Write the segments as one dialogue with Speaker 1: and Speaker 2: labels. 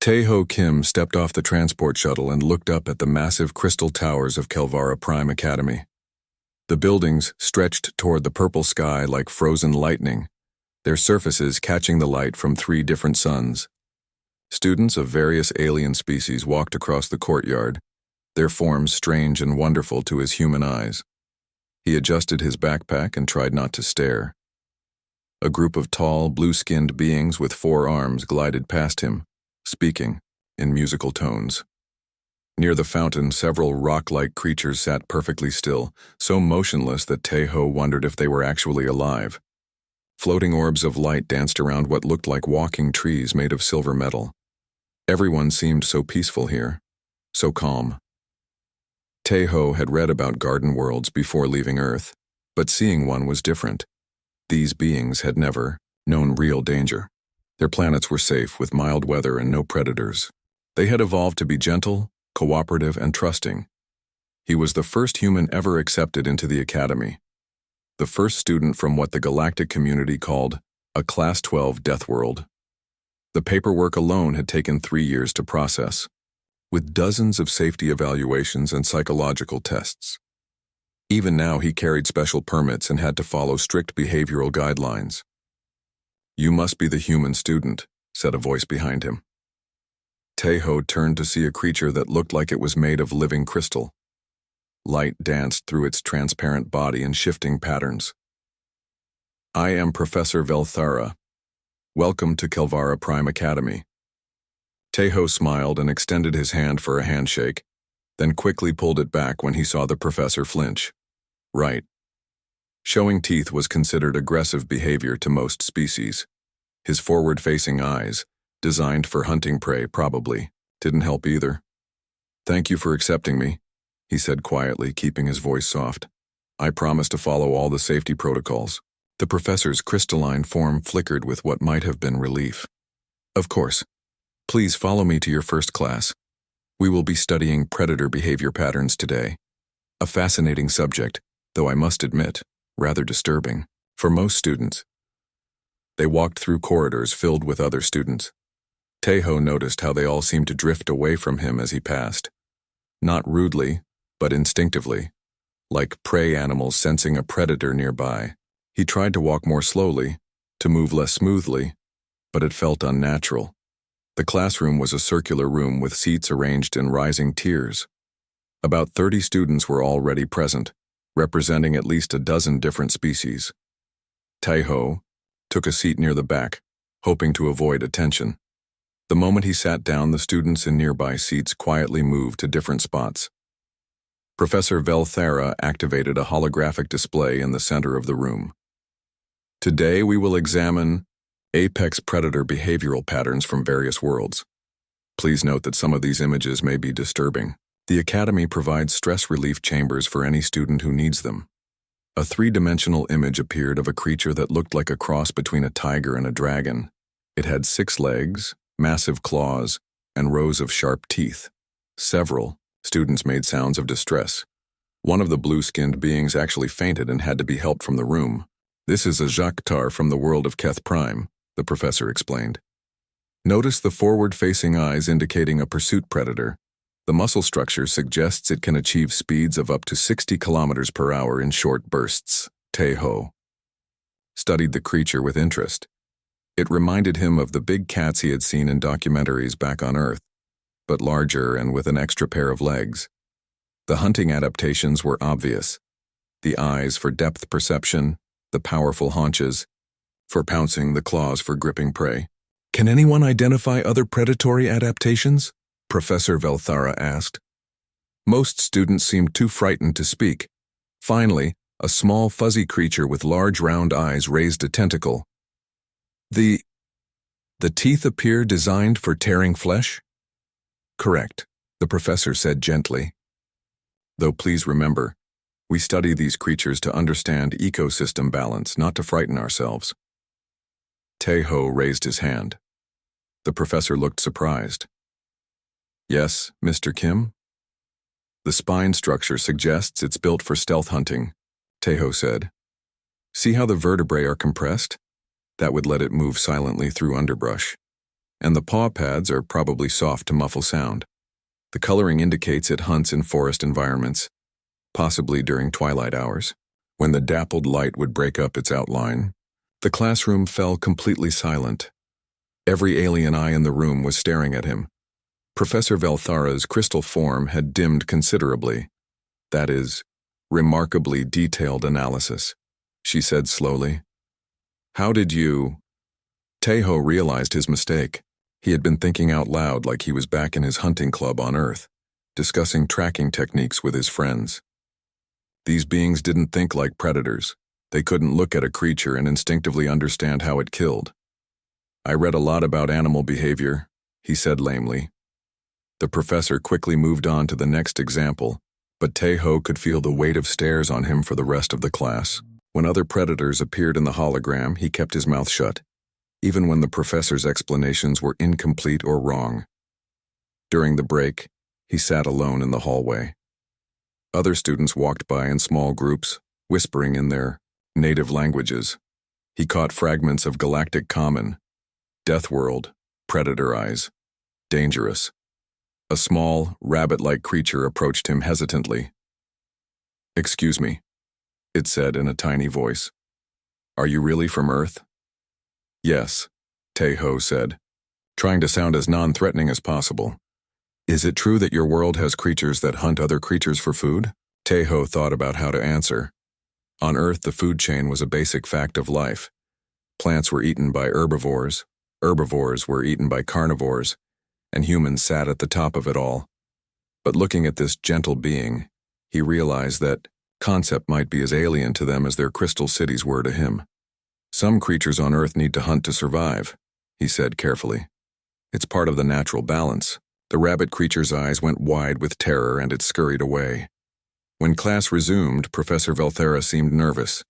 Speaker 1: Tae-ho Kim stepped off the transport shuttle and looked up at the massive crystal towers of Kelvara Prime Academy. The buildings stretched toward the purple sky like frozen lightning, their surfaces catching the light from 3 different suns. Students of various alien species walked across the courtyard, their forms strange and wonderful to his human eyes. He adjusted his backpack and tried not to stare. A group of tall, blue-skinned beings with 4 arms glided past him, speaking in musical tones. Near the fountain, several rock-like creatures sat perfectly still, so motionless that Tae-ho wondered if they were actually alive. Floating orbs of light danced around what looked like walking trees made of silver metal. Everyone seemed so peaceful here, so calm. Tae-ho had read about garden worlds before leaving Earth, but seeing one was different. These beings had never known real danger. Their planets were safe with mild weather and no predators. They had evolved to be gentle, cooperative, and trusting. He was the first human ever accepted into the academy, the first student from what the galactic community called a Class 12 Deathworld. The paperwork alone had taken 3 years to process, with dozens of safety evaluations and psychological tests. Even now he carried special permits and had to follow strict behavioral guidelines. "You must be the human student," said a voice behind him. Tae-ho turned to see a creature that looked like it was made of living crystal. Light danced through its transparent body in shifting patterns. "I am Professor Velthara. Welcome to Kelvara Prime Academy." Tae-ho smiled and extended his hand for a handshake, then quickly pulled it back when he saw the professor flinch. Right. Showing teeth was considered aggressive behavior to most species. His forward-facing eyes, designed for hunting prey probably, didn't help either. "Thank you for accepting me," he said quietly, keeping his voice soft. "I promise to follow all the safety protocols." The professor's crystalline form flickered with what might have been relief. "Of course. Please follow me to your first class. We will be studying predator behavior patterns today. A fascinating subject, though I must admit, rather disturbing for most students." They walked through corridors filled with other students. Tae-ho noticed how they all seemed to drift away from him as he passed. Not rudely, but instinctively, like prey animals sensing a predator nearby. He tried to walk more slowly, to move less smoothly, but it felt unnatural. The classroom was a circular room with seats arranged in rising tiers. About 30 students were already present, representing at least a dozen different species. Tae-ho took a seat near the back, hoping to avoid attention. The moment he sat down, the students in nearby seats quietly moved to different spots. Professor Velthara activated a holographic display in the center of the room. "Today we will examine apex predator behavioral patterns from various worlds. Please note that some of these images may be disturbing. The Academy provides stress relief chambers for any student who needs them." A 3-dimensional image appeared of a creature that looked like a cross between a tiger and a dragon. It had 6 legs, massive claws, and rows of sharp teeth. Several students made sounds of distress. One of the blue-skinned beings actually fainted and had to be helped from the room. "This is a Jactar from the world of Keth Prime," the professor explained. "Notice the forward-facing eyes indicating a pursuit predator. The muscle structure suggests it can achieve speeds of up to 60 kilometers per hour in short bursts." Tae-ho studied the creature with interest. It reminded him of the big cats he had seen in documentaries back on Earth, but larger and with an extra pair of legs. The hunting adaptations were obvious. The eyes for depth perception, the powerful haunches for pouncing, the claws for gripping prey. "Can anyone identify other predatory adaptations?" Professor Velthara asked. Most students seemed too frightened to speak. Finally, a small fuzzy creature with large round eyes raised a tentacle. The teeth appear designed for tearing flesh?" "Correct," the professor said gently. "Though please remember, we study these creatures to understand ecosystem balance, not to frighten ourselves." Tae-ho raised his hand. The professor looked surprised. "Yes, Mr. Kim?" "The spine structure suggests it's built for stealth hunting," Tae-ho said. "See how the vertebrae are compressed? That would let it move silently through underbrush. and the paw pads are probably soft to muffle sound. The coloring indicates it hunts in forest environments, possibly during twilight hours, when the dappled light would break up its outline. The classroom fell completely silent. Every alien eye in the room was staring at him. Professor Velthara's crystal form had dimmed considerably. That is, remarkably detailed analysis, she said slowly. How did you... Tejo realized his mistake. He had been thinking out loud like he was back in his hunting club on Earth, discussing tracking techniques with his friends. These beings didn't think like predators. They couldn't look at a creature and instinctively understand how it killed. I read a lot about animal behavior, he said lamely. The professor quickly moved on to the next example, but Tejo could feel the weight of stares on him for the rest of the class. When other predators appeared in the hologram, he kept his mouth shut, even when the professor's explanations were incomplete or wrong. During the break, he sat alone in the hallway. Other students walked by in small groups, whispering in their native languages. He caught fragments of Galactic Common, Deathworld, Predator Eyes, Dangerous. A small, rabbit-like creature approached him hesitantly. "Excuse me," it said in a tiny voice. "Are you really from Earth?" "Yes," Tejo said, trying to sound as non-threatening as possible. "Is it true that your world has creatures that hunt other creatures for food?" Tejo thought about how to answer. On Earth, the food chain was a basic fact of life. Plants were eaten by herbivores were eaten by carnivores, and humans sat at the top of it all. But looking at this gentle being, he realized that concept might be as alien to them as their crystal cities were to him. "Some creatures on Earth need to hunt to survive," he said carefully. "It's part of the natural balance." The rabbit creature's eyes went wide with terror and it scurried away. When class resumed, Professor Velthara seemed nervous.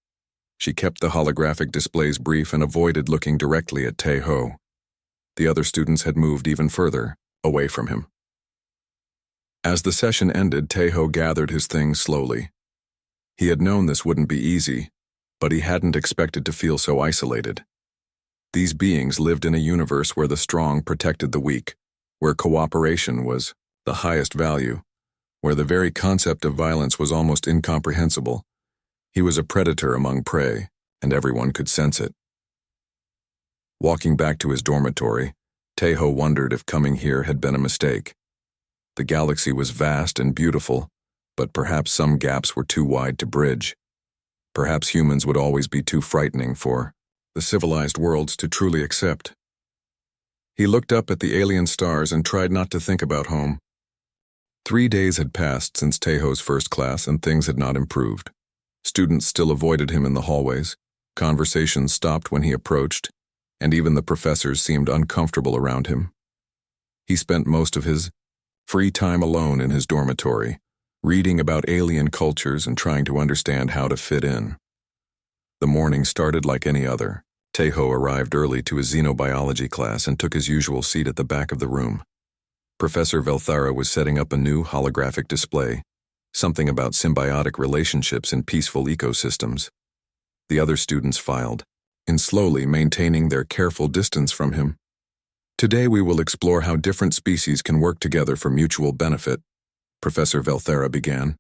Speaker 1: She kept the holographic displays brief and avoided looking directly at Tejo. The other students had moved even further, away from him. As the session ended, Tejo gathered his things slowly. He had known this wouldn't be easy, but he hadn't expected to feel so isolated. These beings lived in a universe where the strong protected the weak, where cooperation was the highest value, where the very concept of violence was almost incomprehensible. He was a predator among prey, and everyone could sense it. Walking back to his dormitory, Tejo wondered if coming here had been a mistake. The galaxy was vast and beautiful, but perhaps some gaps were too wide to bridge. Perhaps humans would always be too frightening for the civilized worlds to truly accept. He looked up at the alien stars and tried not to think about home. 3 days had passed since Tejo's first class and things had not improved. Students still avoided him in the hallways, conversations stopped when he approached, and even the professors seemed uncomfortable around him. He spent most of his free time alone in his dormitory, reading about alien cultures and trying to understand how to fit in. The morning started like any other. Tejo arrived early to his xenobiology class and took his usual seat at the back of the room. Professor Velthara was setting up a new holographic display, something about symbiotic relationships in peaceful ecosystems. The other students filed, in slowly maintaining their careful distance from him. "Today we will explore how different species can work together for mutual benefit," Professor Velthara began.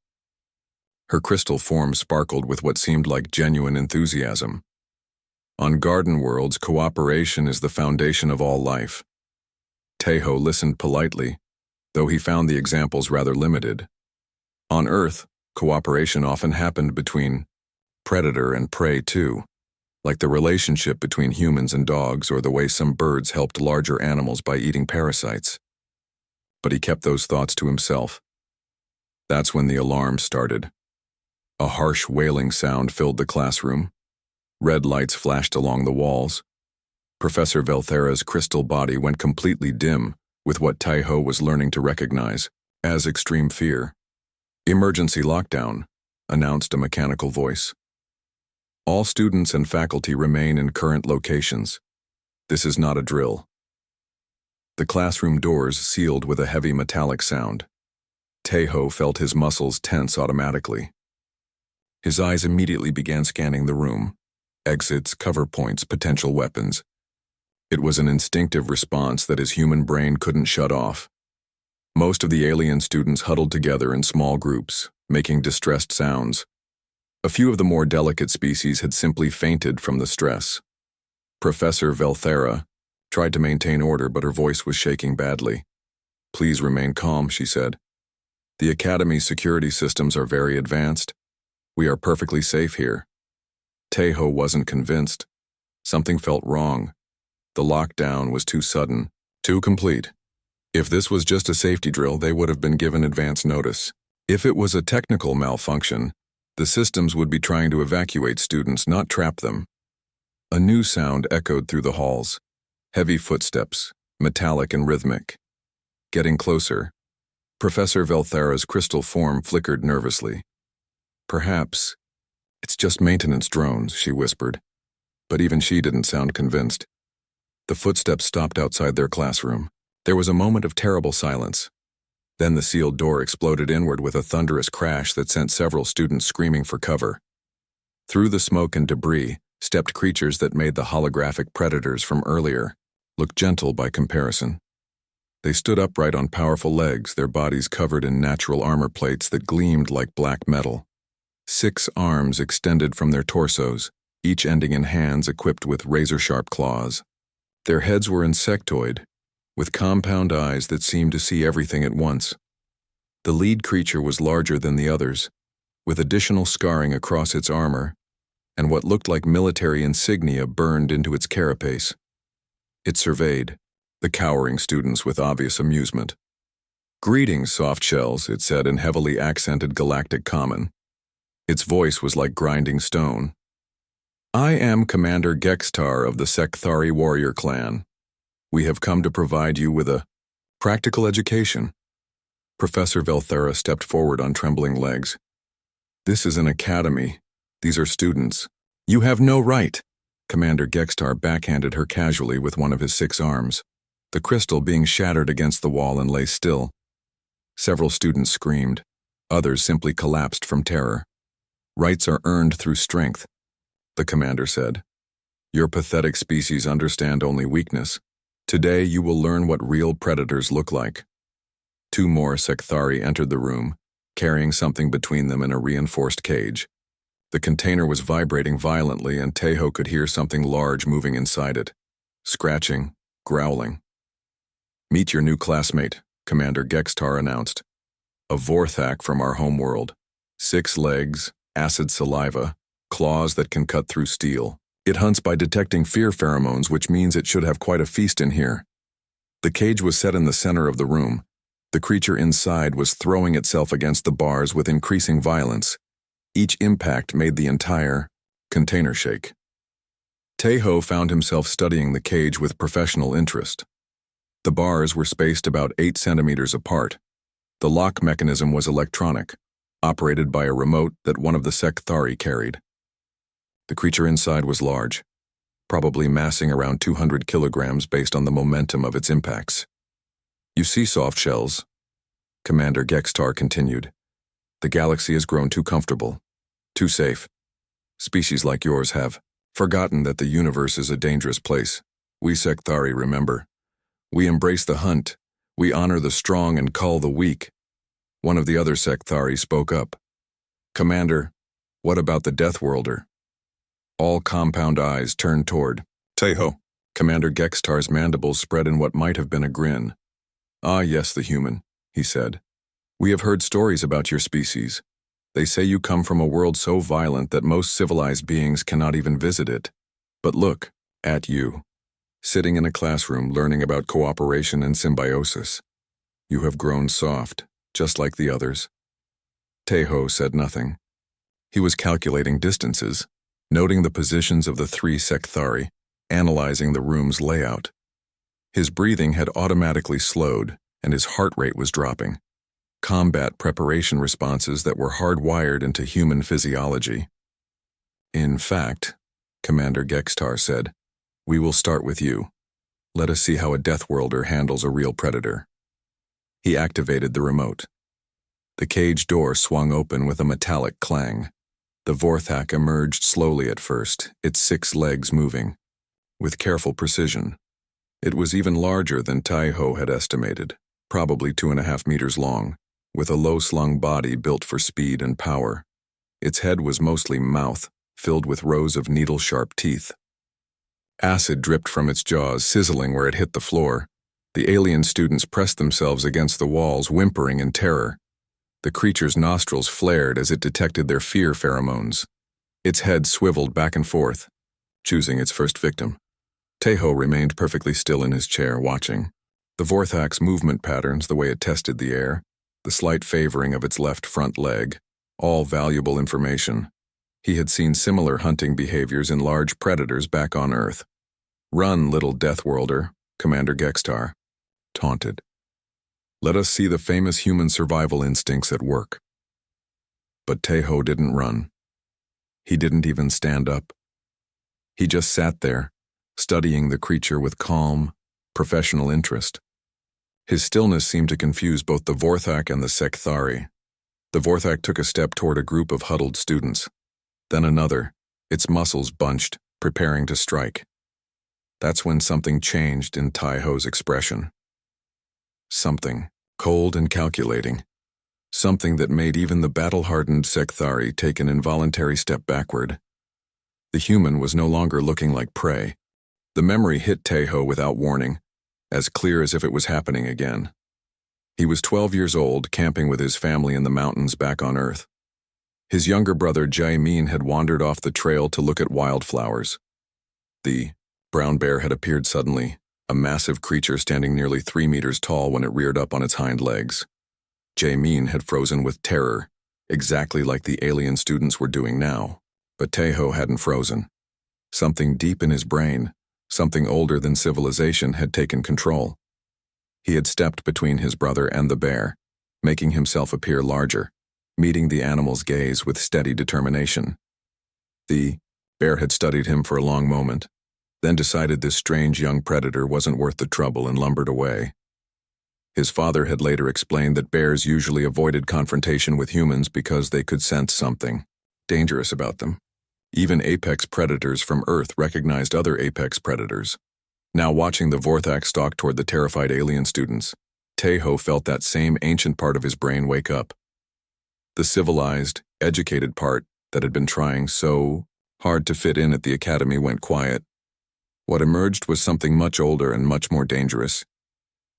Speaker 1: Her crystal form sparkled with what seemed like genuine enthusiasm. "On garden worlds, cooperation is the foundation of all life." Tejo listened politely, though he found the examples rather limited. On Earth, cooperation often happened between predator and prey too, like the relationship between humans and dogs or the way some birds helped larger animals by eating parasites. But he kept those thoughts to himself. That's when the alarm started. A harsh wailing sound filled the classroom. Red lights flashed along the walls. Professor Velthara's crystal body went completely dim with what Tejo was learning to recognize as extreme fear. "Emergency lockdown," announced a mechanical voice. "All students and faculty remain in current locations. This is not a drill." The classroom doors sealed with a heavy metallic sound. Tejo felt his muscles tense automatically. His eyes immediately began scanning the room. Exits, cover points, potential weapons. It was an instinctive response that his human brain couldn't shut off. Most of the alien students huddled together in small groups, making distressed sounds. A few of the more delicate species had simply fainted from the stress. Professor Velthera tried to maintain order, but her voice was shaking badly. "Please remain calm," she said. "The Academy's security systems are very advanced. We are perfectly safe here." Tejo wasn't convinced. Something felt wrong. The lockdown was too sudden, too complete. If this was just a safety drill, they would have been given advance notice. If it was a technical malfunction, the systems would be trying to evacuate students, not trap them. A new sound echoed through the halls. Heavy footsteps, metallic and rhythmic. Getting closer. Professor Velthera's crystal form flickered nervously. "Perhaps it's just maintenance drones," she whispered. But even she didn't sound convinced. The footsteps stopped outside their classroom. There was a moment of terrible silence. Then the sealed door exploded inward with a thunderous crash that sent several students screaming for cover. Through the smoke and debris stepped creatures that made the holographic predators from earlier look gentle by comparison. They stood upright on powerful legs, their bodies covered in natural armor plates that gleamed like black metal. 6 arms extended from their torsos, each ending in hands equipped with razor-sharp claws. Their heads were insectoid, with compound eyes that seemed to see everything at once. The lead creature was larger than the others, with additional scarring across its armor, and what looked like military insignia burned into its carapace. It surveyed the cowering students with obvious amusement. "Greetings, soft shells," it said in heavily accented Galactic Common. Its voice was like grinding stone. "I am Commander Gextar of the Sekthari warrior clan. We have come to provide you with a practical education." Professor Velthera stepped forward on trembling legs. "This is an academy. These are students. You have no right." Commander Gextar backhanded her casually with one of his 6 arms, the crystal being shattered against the wall and lay still. Several students screamed. Others simply collapsed from terror. "Rights are earned through strength," the commander said. "Your pathetic species understand only weakness. Today you will learn what real predators look like." 2 more Sekthari entered the room, carrying something between them in a reinforced cage. The container was vibrating violently, and Tejo could hear something large moving inside it. Scratching, growling. "Meet your new classmate," Commander Gextar announced. "A Vorthak from our homeworld. 6 legs, acid saliva, claws that can cut through steel. It hunts by detecting fear pheromones, which means it should have quite a feast in here." The cage was set in the center of the room. The creature inside was throwing itself against the bars with increasing violence. Each impact made the entire container shake. Tejo found himself studying the cage with professional interest. The bars were spaced about 8 centimeters apart. The lock mechanism was electronic, operated by a remote that one of the Sekthari carried. The creature inside was large, probably massing around 200 kilograms based on the momentum of its impacts. "You see, soft shells," Commander Gextar continued. "The galaxy has grown too comfortable, too safe. Species like yours have forgotten that the universe is a dangerous place. We Sekthari remember. We embrace the hunt. We honor the strong and cull the weak." One of the other Sekthari spoke up. "Commander, what about the Deathworlder?" All compound eyes turned toward Tejo. Commander Gextar's mandibles spread in what might have been a grin. "Ah, yes, the human," he said. "We have heard stories about your species. They say you come from a world so violent that most civilized beings cannot even visit it. But look at you, sitting in a classroom learning about cooperation and symbiosis. You have grown soft, just like the others." Tejo said nothing. He was calculating distances, noting the positions of the 3 Sekthari, analyzing the room's layout. His breathing had automatically slowed, and his heart rate was dropping. Combat preparation responses that were hardwired into human physiology. "In fact," Commander Gextar said, "we will start with you. Let us see how a Deathworlder handles a real predator." He activated the remote. The cage door swung open with a metallic clang. The Vorthak emerged slowly at first, its 6 legs moving. With careful precision, It was even larger than Tai-Ho had estimated, probably 2.5 meters long, with a low-slung body built for speed and power. Its head was mostly mouth, filled with rows of needle-sharp teeth. Acid dripped from its jaws, sizzling where it hit the floor. The alien students pressed themselves against the walls, whimpering in terror. The creature's nostrils flared as it detected their fear pheromones. Its head swiveled back and forth, choosing its first victim. Tai-Ho remained perfectly still in his chair, watching. The Vorthak's movement patterns, the way it tested the air, the slight favoring of its left front leg, all valuable information. He had seen similar hunting behaviors in large predators back on Earth. "Run, little Deathworlder," Commander Gextar taunted. "Let us see the famous human survival instincts at work." But Tai-Ho didn't run. He didn't even stand up. He just sat there, studying the creature with calm, professional interest. His stillness seemed to confuse both the Vorthak and the Sekthari. The Vorthak took a step toward a group of huddled students, then another, its muscles bunched, preparing to strike. That's when something changed in Tai-Ho's expression. Something, cold and calculating. Something that made even the battle-hardened Sekthari take an involuntary step backward. The human was no longer looking like prey. The memory hit Tai-Ho without warning, as clear as if it was happening again. He was 12 years old, camping with his family in the mountains back on Earth. His younger brother Jae-min had wandered off the trail to look at wildflowers. The brown bear had appeared suddenly, a massive creature standing nearly 3 meters tall when it reared up on its hind legs. Jae-min had frozen with terror, exactly like the alien students were doing now. But Tai-Ho hadn't frozen. Something deep in his brain, something older than civilization, had taken control. He had stepped between his brother and the bear, making himself appear larger, meeting the animal's gaze with steady determination. The bear had studied him for a long moment, then decided this strange young predator wasn't worth the trouble and lumbered away. His father had later explained that bears usually avoided confrontation with humans because they could sense something dangerous about them. Even apex predators from Earth recognized other apex predators. Now watching the Vorthak stalk toward the terrified alien students, Tai-Ho felt that same ancient part of his brain wake up. The civilized, educated part that had been trying so hard to fit in at the academy went quiet. What emerged was something much older and much more dangerous.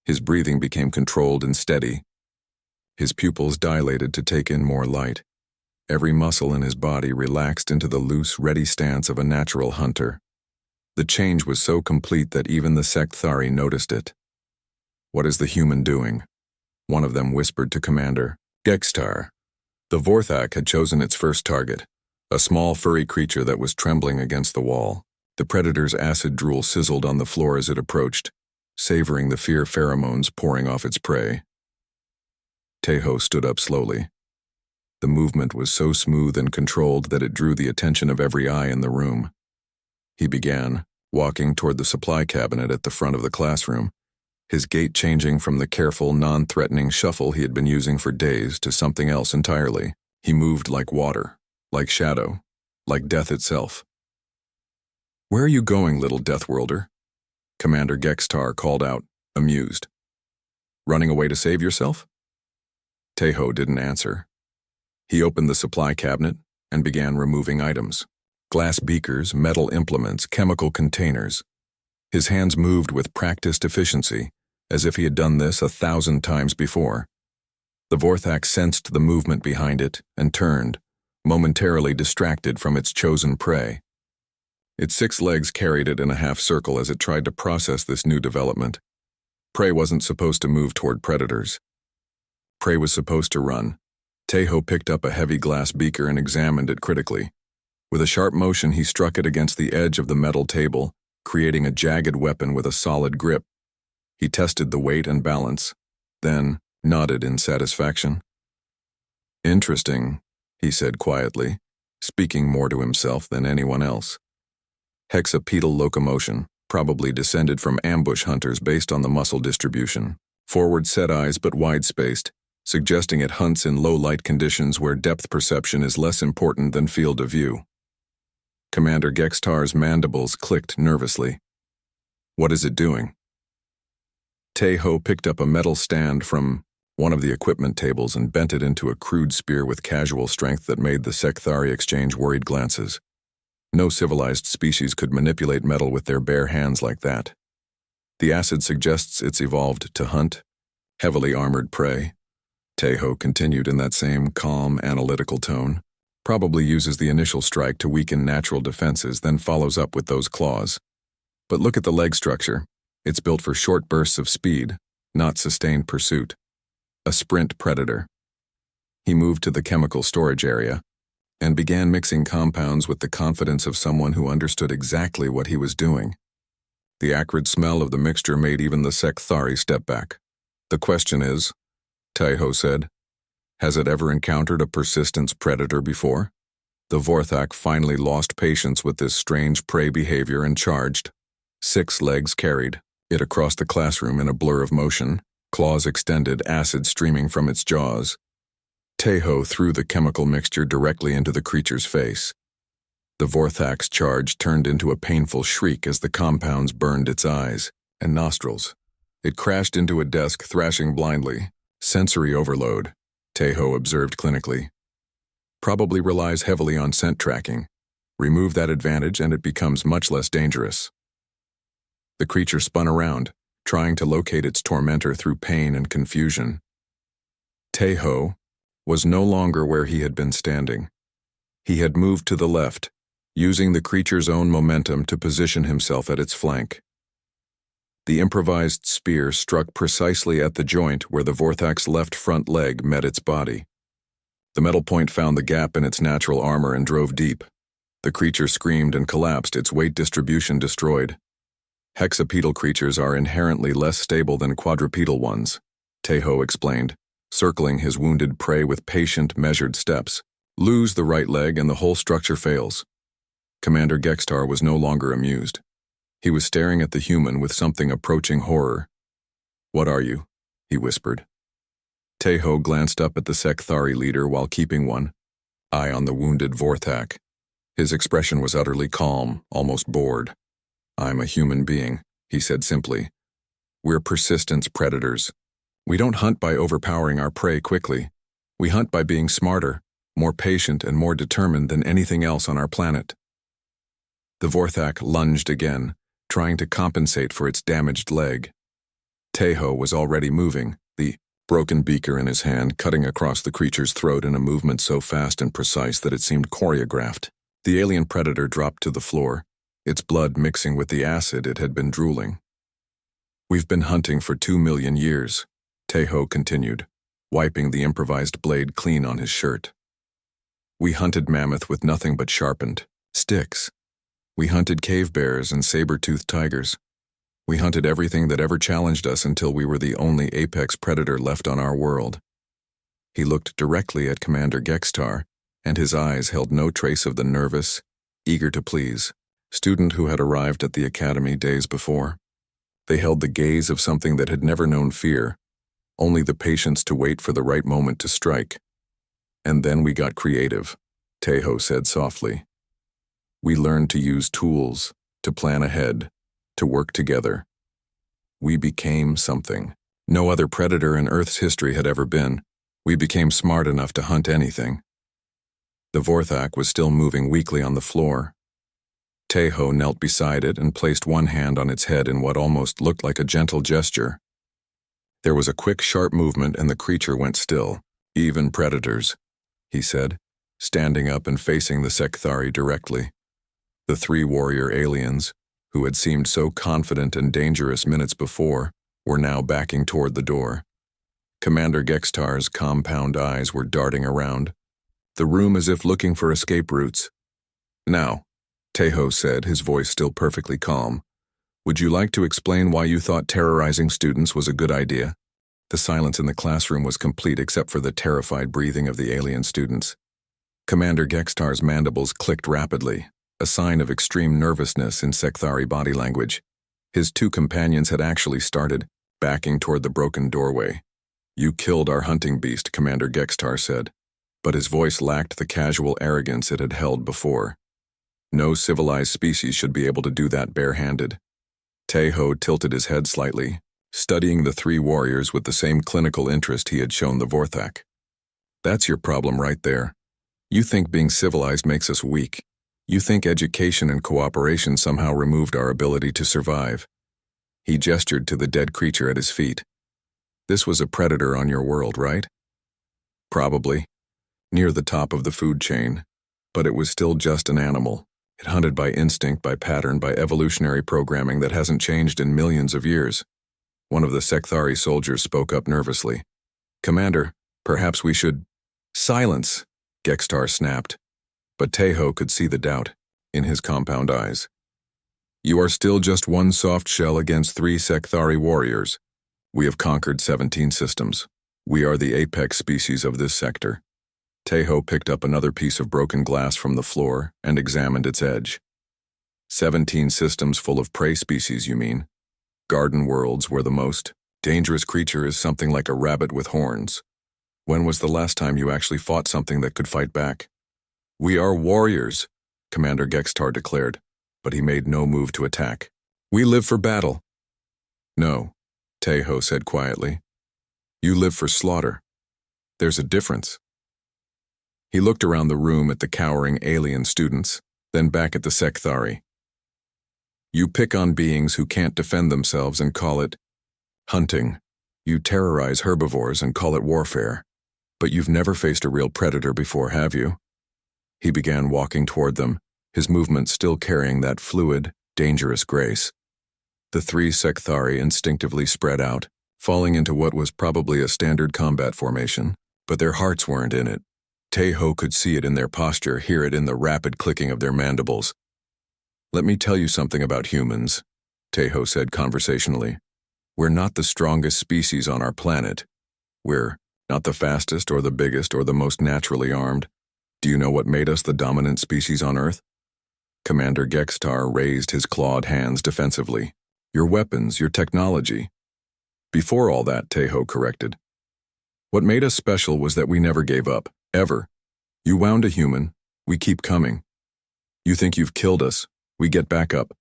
Speaker 1: His breathing became controlled and steady. His pupils dilated to take in more light. Every muscle in his body relaxed into the loose, ready stance of a natural hunter. The change was so complete that even the Sekthari noticed it. "What is the human doing?" one of them whispered to Commander Gextar. The Vorthak had chosen its first target, a small furry creature that was trembling against the wall. The predator's acid drool sizzled on the floor as it approached, savoring the fear pheromones pouring off its prey. Tai-Ho stood up slowly. The movement was so smooth and controlled that it drew the attention of every eye in the room. He began, walking toward the supply cabinet at the front of the classroom, his gait changing from the careful, non-threatening shuffle he had been using for days to something else entirely. He moved like water, like shadow, like death itself. "Where are you going, little Deathworlder?" Commander Gextar called out, amused. "Running away to save yourself?" Tai-Ho didn't answer. He opened the supply cabinet and began removing items. Glass beakers, metal implements, chemical containers. His hands moved with practiced efficiency, as if he had done this 1,000 times before. The Vorthak sensed the movement behind it and turned, momentarily distracted from its chosen prey. Its 6 legs carried it in a half circle as it tried to process this new development. Prey wasn't supposed to move toward predators. Prey was supposed to run. Tai-Ho picked up a heavy glass beaker and examined it critically. With a sharp motion, he struck it against the edge of the metal table, creating a jagged weapon with a solid grip. He tested the weight and balance, then nodded in satisfaction. "Interesting," he said quietly, speaking more to himself than anyone else. Hexapedal locomotion, probably descended from ambush hunters based on the muscle distribution. Forward set eyes but wide-spaced, suggesting it hunts in low-light conditions where depth perception is less important than field of view. Commander Gextar's mandibles clicked nervously. "What is it doing?" Taeho picked up a metal stand from one of the equipment tables and bent it into a crude spear with casual strength that made the Sekthari exchange worried glances. No civilized species could manipulate metal with their bare hands like that. The acid suggests it's evolved to hunt heavily armored prey. Taeho continued in that same calm, analytical tone. Probably uses the initial strike to weaken natural defenses, then follows up with those claws. But look at the leg structure. It's built for short bursts of speed, not sustained pursuit. A sprint predator. He moved to the chemical storage area and began mixing compounds with the confidence of someone who understood exactly what he was doing. The acrid smell of the mixture made even the Sekthari step back. The question is, Taeho said, has it ever encountered a persistence predator before? The Vorthak finally lost patience with this strange prey behavior and charged. 6 legs carried it across the classroom in a blur of motion, claws extended, acid streaming from its jaws. Taeho threw the chemical mixture directly into the creature's face. The Vorthak's charge turned into a painful shriek as the compounds burned its eyes and nostrils. It crashed into a desk, thrashing blindly. Sensory overload, Taeho observed clinically. Probably relies heavily on scent tracking. Remove that advantage and it becomes much less dangerous. The creature spun around, trying to locate its tormentor through pain and confusion. Taeho was no longer where he had been standing. He had moved to the left, using the creature's own momentum to position himself at its flank. The improvised spear struck precisely at the joint where the Vorthak's left front leg met its body. The metal point found the gap in its natural armor and drove deep. The creature screamed and collapsed, its weight distribution destroyed. Hexapedal creatures are inherently less stable than quadrupedal ones, Taeho explained, circling his wounded prey with patient, measured steps. Lose the right leg and the whole structure fails. Commander Gextar was no longer amused. He was staring at the human with something approaching horror. What are you? He whispered. Taeho glanced up at the Sekthari leader while keeping one eye on the wounded Vorthak. His expression was utterly calm, almost bored. I'm a human being, he said simply. We're persistence predators. We don't hunt by overpowering our prey quickly. We hunt by being smarter, more patient, and more determined than anything else on our planet. The Vorthak lunged again, trying to compensate for its damaged leg. Taeho was already moving, the broken beaker in his hand cutting across the creature's throat in a movement so fast and precise that it seemed choreographed. The alien predator dropped to the floor, its blood mixing with the acid it had been drooling. We've been hunting for 2 million years, Taeho continued, wiping the improvised blade clean on his shirt. We hunted mammoth with nothing but sharpened sticks. We hunted cave bears and saber-toothed tigers. We hunted everything that ever challenged us until we were the only apex predator left on our world. He looked directly at Commander Gextar, and his eyes held no trace of the nervous, eager to please student who had arrived at the academy days before. They held the gaze of something that had never known fear, only the patience to wait for the right moment to strike. And then we got creative, Taeho said softly. We learned to use tools, to plan ahead, to work together. We became something no other predator in Earth's history had ever been. We became smart enough to hunt anything. The Vorthak was still moving weakly on the floor. Taeho knelt beside it and placed one hand on its head in what almost looked like a gentle gesture. There was a quick, sharp movement and the creature went still. Even predators, he said, standing up and facing the Sekthari directly. The 3 warrior aliens, who had seemed so confident and dangerous minutes before, were now backing toward the door. Commander Gextar's compound eyes were darting around, the room as if looking for escape routes. Now, Taeho said, his voice still perfectly calm, would you like to explain why you thought terrorizing students was a good idea? The silence in the classroom was complete except for the terrified breathing of the alien students. Commander Gextar's mandibles clicked rapidly, a sign of extreme nervousness in Sekthari body language. His 2 companions had actually started, backing toward the broken doorway. You killed our hunting beast, Commander Gextar said, but his voice lacked the casual arrogance it had held before. No civilized species should be able to do that barehanded. Taeho tilted his head slightly, studying the three warriors with the same clinical interest he had shown the Vorthak. That's your problem right there. You think being civilized makes us weak. You think education and cooperation somehow removed our ability to survive. He gestured to the dead creature at his feet. This was a predator on your world, right? Probably. Near the top of the food chain. But it was still just an animal. It hunted by instinct, by pattern, by evolutionary programming that hasn't changed in millions of years. One of the Sekthari soldiers spoke up nervously. Commander, perhaps we should… Silence, Gextar snapped. But Tejo could see the doubt in his compound eyes. You are still just one soft shell against 3 Sekthari warriors. We have conquered 17 systems. We are the apex species of this sector. Tejo picked up another piece of broken glass from the floor and examined its edge. 17 systems full of prey species, you mean? Garden worlds where the most dangerous creature is something like a rabbit with horns. When was the last time you actually fought something that could fight back? We are warriors, Commander Gextar declared, but he made no move to attack. We live for battle. No, Tejo said quietly. You live for slaughter. There's a difference. He looked around the room at the cowering alien students, then back at the Sekthari. You pick on beings who can't defend themselves and call it hunting. You terrorize herbivores and call it warfare. But you've never faced a real predator before, have you? He began walking toward them, his movement still carrying that fluid, dangerous grace. The 3 Sekthari instinctively spread out, falling into what was probably a standard combat formation, but their hearts weren't in it. Tejo could see it in their posture, hear it in the rapid clicking of their mandibles. Let me tell you something about humans, Tejo said conversationally. We're not the strongest species on our planet. We're not the fastest or the biggest or the most naturally armed. Do you know what made us the dominant species on Earth? Commander Gextar raised his clawed hands defensively. Your weapons, your technology. Before all that, Tejo corrected. What made us special was that we never gave up, ever. You wound a human, we keep coming. You think you've killed us, we get back up.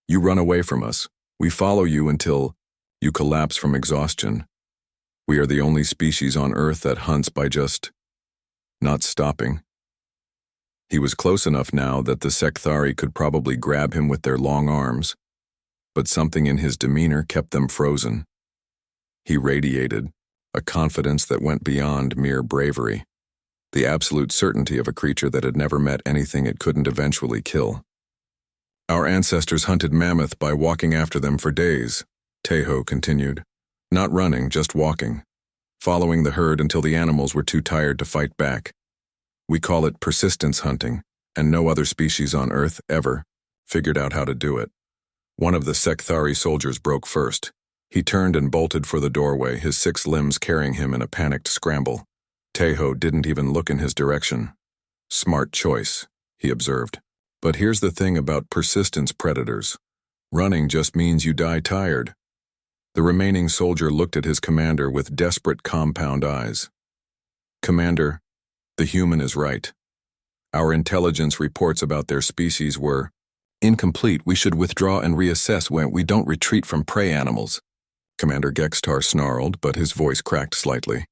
Speaker 1: You run away from us, we follow you until you collapse from exhaustion. We are the only species on Earth that hunts by just not stopping. He was close enough now that the Sekthari could probably grab him with their long arms, but something in his demeanor kept them frozen. He radiated a confidence that went beyond mere bravery, the absolute certainty of a creature that had never met anything it couldn't eventually kill. Our ancestors hunted mammoth by walking after them for days, Tejo continued. Not running, just walking, following the herd until the animals were too tired to fight back. We call it persistence hunting, and no other species on Earth ever figured out how to do it. One of the Sekthari soldiers broke first. He turned and bolted for the doorway, his 6 limbs carrying him in a panicked scramble. Tejo didn't even look in his direction. Smart choice, he observed. But here's the thing about persistence predators. Running just means you die tired. The remaining soldier looked at his commander with desperate compound eyes. Commander, the human is right. Our intelligence reports about their species were incomplete. We should withdraw and reassess when we don't retreat from prey animals. Commander Gextar snarled, but his voice cracked slightly.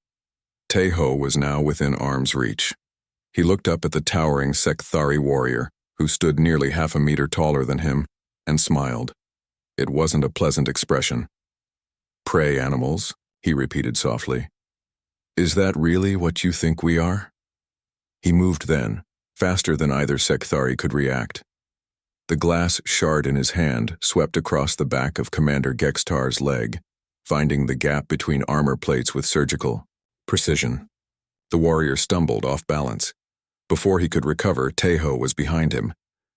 Speaker 1: Tejo was now within arm's reach. He looked up at the towering Sekthari warrior, who stood nearly half a meter taller than him, and smiled. It wasn't a pleasant expression. Prey animals, he repeated softly. Is that really what you think we are? He moved then, faster than either Sekthari could react. The glass shard in his hand swept across the back of Commander Gextar's leg, finding the gap between armor plates with surgical precision. The warrior stumbled off balance. Before he could recover, Tejo was behind him,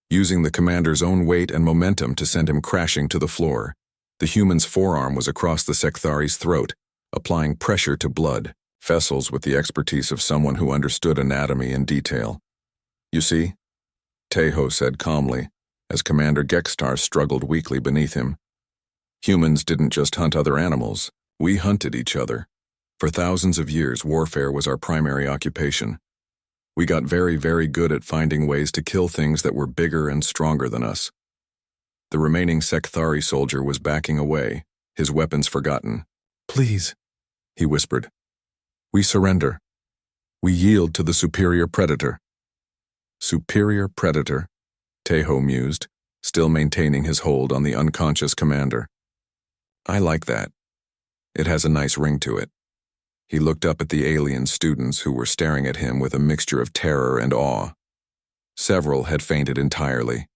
Speaker 1: using the commander's own weight and momentum to send him crashing to the floor. The human's forearm was across the Sekthari's throat, applying pressure to blood vessels with the expertise of someone who understood anatomy in detail. You see, Tejo said calmly, as Commander Gextar struggled weakly beneath him. Humans didn't just hunt other animals, we hunted each other. For thousands of years, warfare was our primary occupation. We got very, very good at finding ways to kill things that were bigger and stronger than us. The remaining Sekthari soldier was backing away, his weapons forgotten. "Please," he whispered. "We surrender. We yield to the superior predator." Superior predator, Tejo mused, still maintaining his hold on the unconscious commander. I like that. It has a nice ring to it. He looked up at the alien students who were staring at him with a mixture of terror and awe. Several had fainted entirely.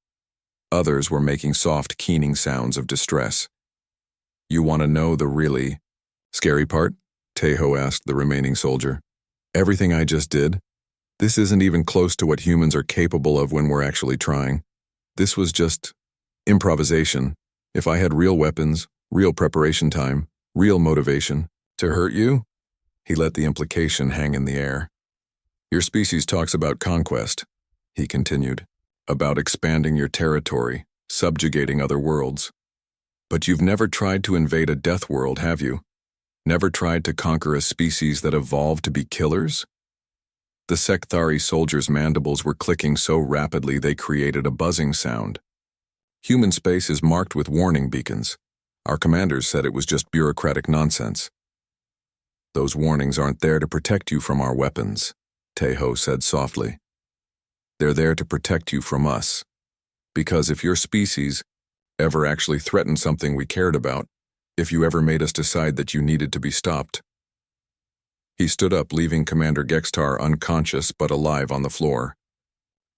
Speaker 1: Others were making soft, keening sounds of distress. "You want to know the really scary part?" Tejo asked the remaining soldier. "Everything I just did? This isn't even close to what humans are capable of when we're actually trying. This was just improvisation. If I had real weapons, real preparation time, real motivation to hurt you?" He let the implication hang in the air. "Your species talks about conquest," he continued, "about expanding your territory, subjugating other worlds. But you've never tried to invade a death world, have you? Never tried to conquer a species that evolved to be killers?" The Sekthari soldiers' mandibles were clicking so rapidly they created a buzzing sound. "Human space is marked with warning beacons. Our commanders said it was just bureaucratic nonsense." "Those warnings aren't there to protect you from our weapons," Tejo said softly. "They're there to protect you from us. Because if your species ever actually threatened something we cared about, if you ever made us decide that you needed to be stopped." He stood up, leaving Commander Gextar unconscious but alive on the floor.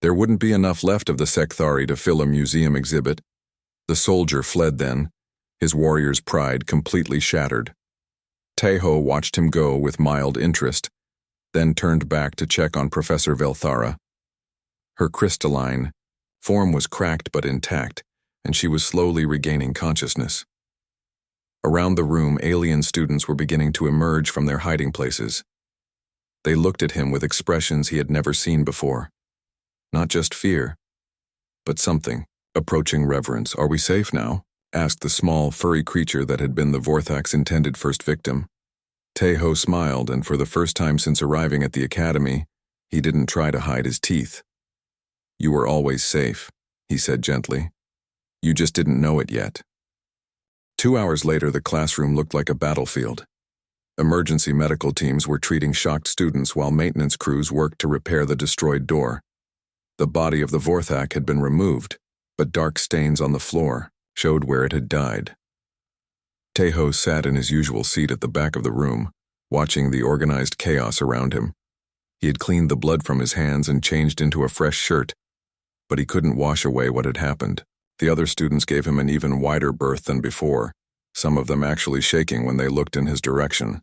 Speaker 1: There wouldn't be enough left of the Sekthari to fill a museum exhibit. The soldier fled then, his warrior's pride completely shattered. Tejo watched him go with mild interest, then turned back to check on Professor Velthara. Her crystalline form was cracked but intact, and she was slowly regaining consciousness. Around the room, alien students were beginning to emerge from their hiding places. They looked at him with expressions he had never seen before. Not just fear, but something approaching reverence. "Are we safe now?" asked the small, furry creature that had been the Vorthak's intended first victim. Tejo smiled, and for the first time since arriving at the academy, he didn't try to hide his teeth. "You were always safe," he said gently. "You just didn't know it yet." 2 hours later, the classroom looked like a battlefield. Emergency medical teams were treating shocked students while maintenance crews worked to repair the destroyed door. The body of the Vorthak had been removed, but dark stains on the floor showed where it had died. Tejo sat in his usual seat at the back of the room, watching the organized chaos around him. He had cleaned the blood from his hands and changed into a fresh shirt, but he couldn't wash away what had happened. The other students gave him an even wider berth than before, some of them actually shaking when they looked in his direction.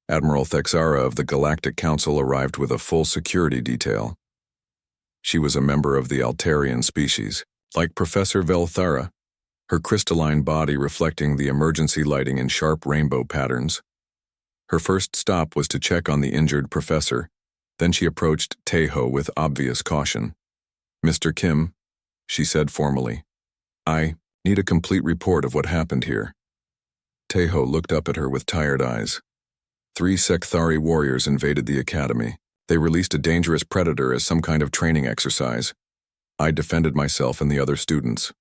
Speaker 1: Admiral Thexara of the Galactic Council arrived with a full security detail. She was a member of the Altarian species, like Professor Velthara, her crystalline body reflecting the emergency lighting in sharp rainbow patterns. Her first stop was to check on the injured professor, then she approached Tejo with obvious caution. "Mr. Kim," she said formally, "I need a complete report of what happened here." Tejo looked up at her with tired eyes. 3 Sekthari warriors invaded the academy. They released a dangerous predator as some kind of training exercise. I defended myself and the other students.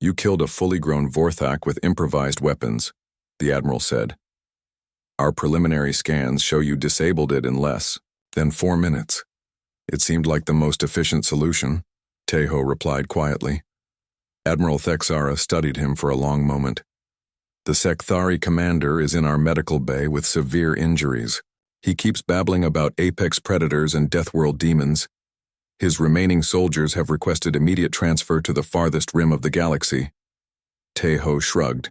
Speaker 1: "You killed a fully grown Vorthak with improvised weapons," the Admiral said. "Our preliminary scans show you disabled it in less than 4 minutes. It seemed like the most efficient solution," Tejo replied quietly. Admiral Thexara studied him for a long moment. "The Sekthari commander is in our medical bay with severe injuries. He keeps babbling about apex predators and deathworld demons. His remaining soldiers have requested immediate transfer to the farthest rim of the galaxy." Tejo shrugged.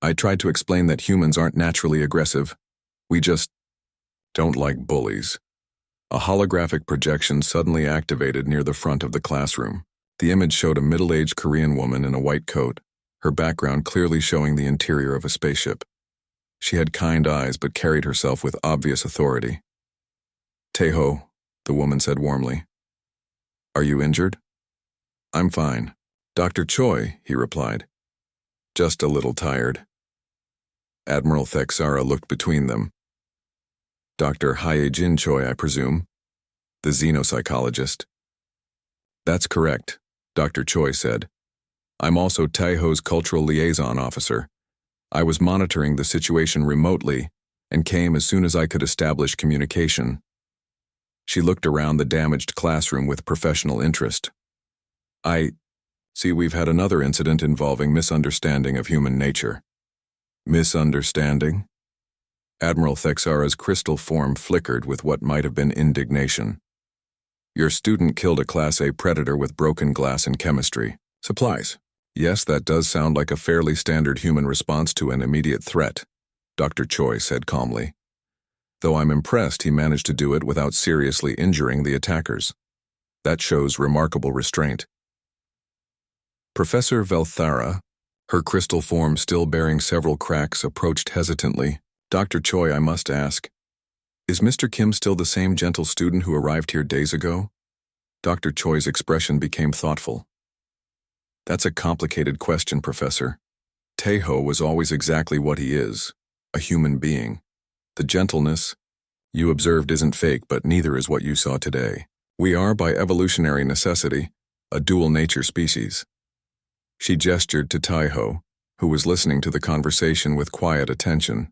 Speaker 1: "I tried to explain that humans aren't naturally aggressive. We just don't like bullies." A holographic projection suddenly activated near the front of the classroom. The image showed a middle-aged Korean woman in a white coat, her background clearly showing the interior of a spaceship. She had kind eyes but carried herself with obvious authority. "Tejo," the woman said warmly. "Are you injured?" "I'm fine. Dr. Choi," he replied. "Just a little tired." Admiral Thexara looked between them. "Dr. Hyejin Choi, I presume? The xenopsychologist." "That's correct," Dr. Choi said. "I'm also Tejo's cultural liaison officer. I was monitoring the situation remotely and came as soon as I could establish communication. She looked around the damaged classroom with professional interest. I see we've had another incident involving misunderstanding of human nature. Misunderstanding? Admiral Thexara's crystal form flickered with what might have been indignation. Your student killed a Class A predator with broken glass and chemistry. Supplies. Yes, that does sound like a fairly standard human response to an immediate threat, Dr. Choi said calmly. Though I'm impressed he managed to do it without seriously injuring the attackers. That shows remarkable restraint. Professor Velthara, her crystal form still bearing several cracks, approached hesitantly. Dr. Choi, I must ask, is Mr. Kim still the same gentle student who arrived here days ago? Dr. Choi's expression became thoughtful. That's a complicated question, Professor. Taeho was always exactly what he is, a human being. The gentleness you observed isn't fake, but neither is what you saw today. We are, by evolutionary necessity, a dual-nature species. She gestured to Taeho, who was listening to the conversation with quiet attention.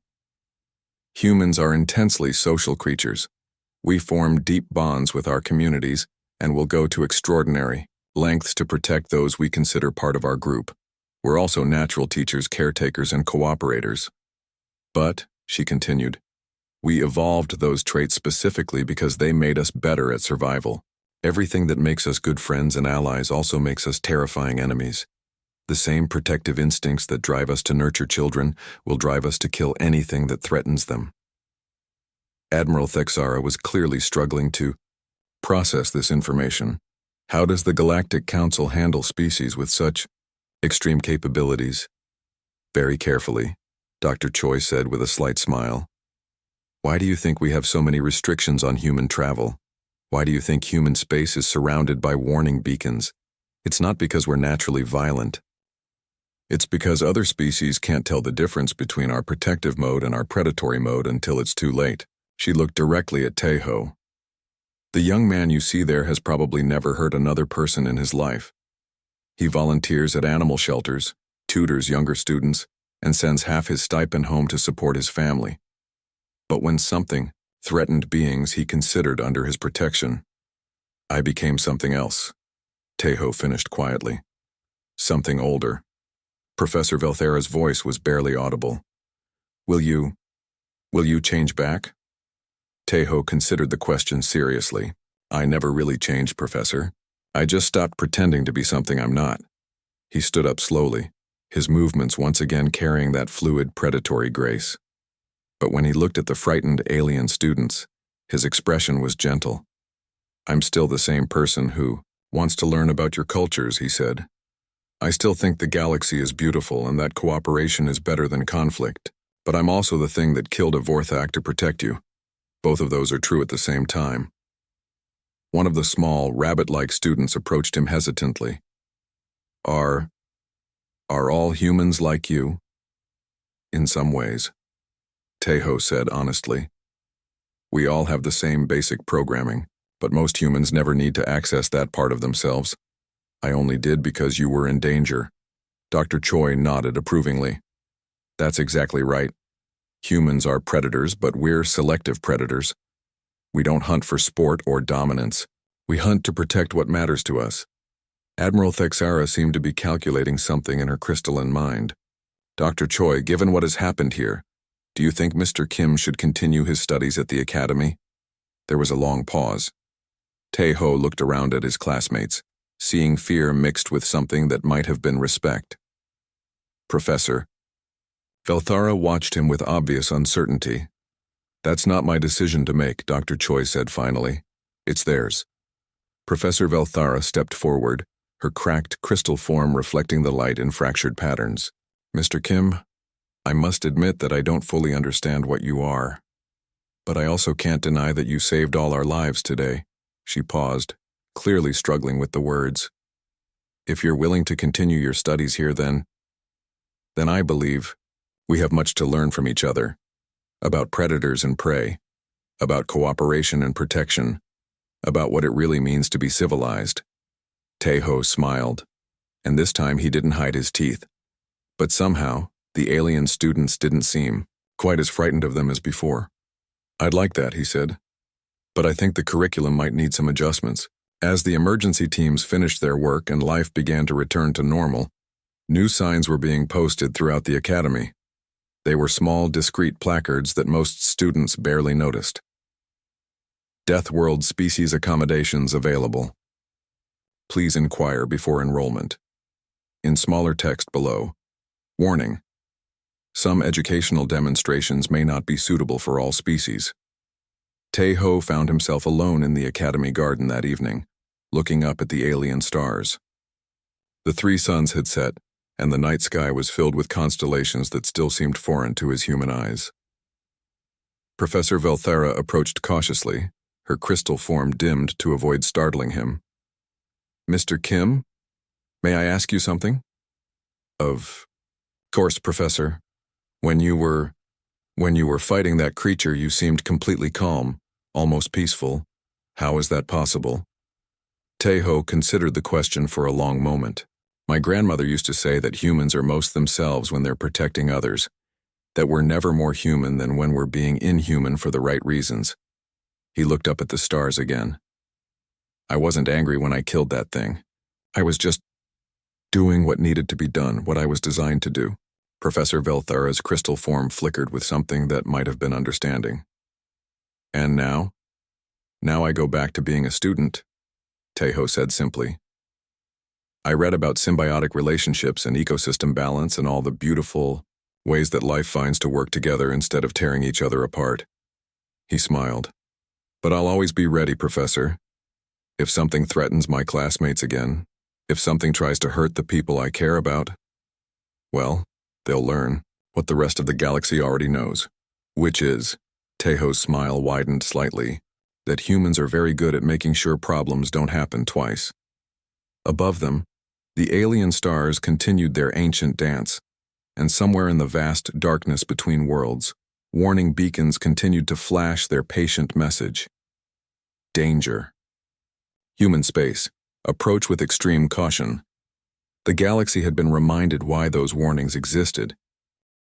Speaker 1: Humans are intensely social creatures. We form deep bonds with our communities and will go to extraordinary lengths to protect those we consider part of our group. We're also natural teachers, caretakers, and cooperators. But, she continued, we evolved those traits specifically because they made us better at survival. Everything that makes us good friends and allies also makes us terrifying enemies. The same protective instincts that drive us to nurture children will drive us to kill anything that threatens them. Admiral Thexara was clearly struggling to process this information. How does the Galactic Council handle species with such extreme capabilities? Very carefully, Dr. Choi said with a slight smile. Why do you think we have so many restrictions on human travel? Why do you think human space is surrounded by warning beacons? It's not because we're naturally violent. It's because other species can't tell the difference between our protective mode and our predatory mode until it's too late. She looked directly at Taeho. The young man you see there has probably never hurt another person in his life. He volunteers at animal shelters, tutors younger students, and sends half his stipend home to support his family. But when something threatened beings he considered under his protection, I became something else, Taeho finished quietly. Something older. Professor Velthara's voice was barely audible. Will you change back? Taeho considered the question seriously. I never really changed, Professor. I just stopped pretending to be something I'm not. He stood up slowly, his movements once again carrying that fluid, predatory grace. But when he looked at the frightened alien students, his expression was gentle. I'm still the same person who wants to learn about your cultures, he said. I still think the galaxy is beautiful and that cooperation is better than conflict, but I'm also the thing that killed a Vorthak to protect you. Both of those are true at the same time. One of the small, rabbit-like students approached him hesitantly. Are all humans like you? In some ways, Taeho said honestly. We all have the same basic programming, but most humans never need to access that part of themselves. I only did because you were in danger. Dr. Choi nodded approvingly. That's exactly right. Humans are predators, but we're selective predators. We don't hunt for sport or dominance. We hunt to protect what matters to us. Admiral Thexara seemed to be calculating something in her crystalline mind. Dr. Choi, given what has happened here, do you think Mr. Kim should continue his studies at the academy? There was a long pause. Taeho looked around at his classmates, seeing fear mixed with something that might have been respect. Professor. Velthara watched him with obvious uncertainty. That's not my decision to make, Dr. Choi said finally. It's theirs. Professor Velthara stepped forward, her cracked crystal form reflecting the light in fractured patterns. Mr. Kim, I must admit that I don't fully understand what you are. But I also can't deny that you saved all our lives today. She paused, clearly struggling with the words. If you're willing to continue your studies here, then I believe we have much to learn from each other, about predators and prey, about cooperation and protection, about what it really means to be civilized. Taeho smiled, and this time he didn't hide his teeth. But somehow, The alien students didn't seem quite as frightened of them as before. "I'd like that," he said. "But I think the curriculum might need some adjustments." As the emergency teams finished their work and life began to return to normal, new signs were being posted throughout the academy. They were small, discreet placards that most students barely noticed. Deathworld species accommodations available. Please inquire before enrollment. In smaller text below, warning. Some educational demonstrations may not be suitable for all species. Tae-ho found himself alone in the academy garden that evening, looking up at the alien stars. The 3 suns had set, and the night sky was filled with constellations that still seemed foreign to his human eyes. Professor Velthera approached cautiously, her crystal form dimmed to avoid startling him. "Mr. Kim, may I ask you something?" "Of course, Professor. When you were fighting that creature, you seemed completely calm, almost peaceful. How is that possible?" Tae-ho considered the question for a long moment. "My grandmother used to say that humans are most themselves when they're protecting others, that we're never more human than when we're being inhuman for the right reasons." He looked up at the stars again. "I wasn't angry when I killed that thing. I was just doing what needed to be done, what I was designed to do." Professor Velthera's crystal form flickered with something that might have been understanding. "And now? Now I go back to being a student," Tae-ho said simply. "I read about symbiotic relationships and ecosystem balance and all the beautiful ways that life finds to work together instead of tearing each other apart." He smiled. "But I'll always be ready, Professor. If something threatens my classmates again, if something tries to hurt the people I care about, well, they'll learn what the rest of the galaxy already knows, which is," Tae-ho's smile widened slightly, "that humans are very good at making sure problems don't happen twice." Above them, the alien stars continued their ancient dance, and somewhere in the vast darkness between worlds, warning beacons continued to flash their patient message. Danger. Human space. Approach with extreme caution. The galaxy had been reminded why those warnings existed,